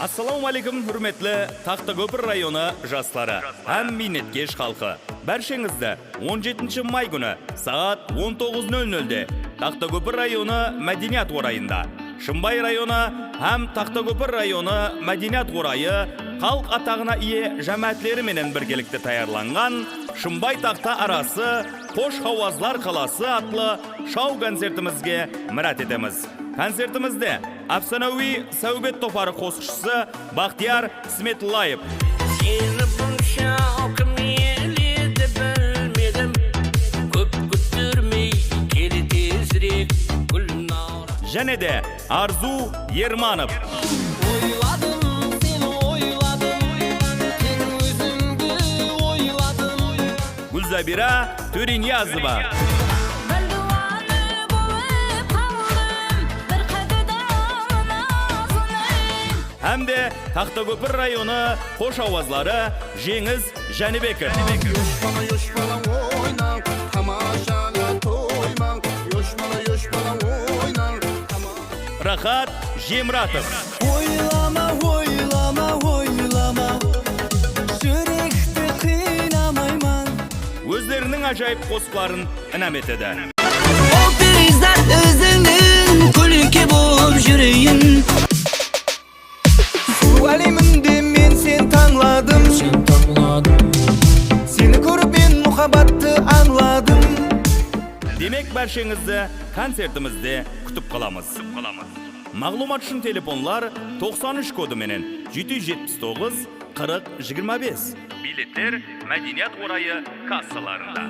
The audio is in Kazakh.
Assalamu alaikum, hürmetli Taxtagöpür rayonu жастары һәм минеткеш халқы. Бәршеңізді 17 май күні сағат 19:00-де Taxtagöpür районы мәдениет орайында, Шымбай районы һәм Taxtagöpür районы мәдениет орайы халq атағына ие жәмәтлері менен біргелікті таярланған Шымбай тақта арасы Қош Хауазлар қаласы атлы шоу концертімізге мұрат етеміз. Концертімізде Әфсанауи Сәубет топары қосқышысы Бақтияр Сметлаев, және де Арзу Ерманов. Гүлзабира Төренязова. Hem de Taxtagöpür rayonu Қош Ауазлары Жеңіз Жәнібеков. Рахат Жемратов. Ойлама, ойлама, ойлама, жүректі қинамайман. Өздерінің ажайып қосқыларын інәм етеді. Ол перизат өзіңнің күлкі болып жүрейін. Әлемінде мен сен таңладым. Сені көріп мен мұхаббатты аңладым. Демек бәршеңізді концертімізде күтіп қаламыз. Мағлумат үшін телефонлар 93 коды менен 779 40 25. Билеттер мәдениет орайы кассаларында.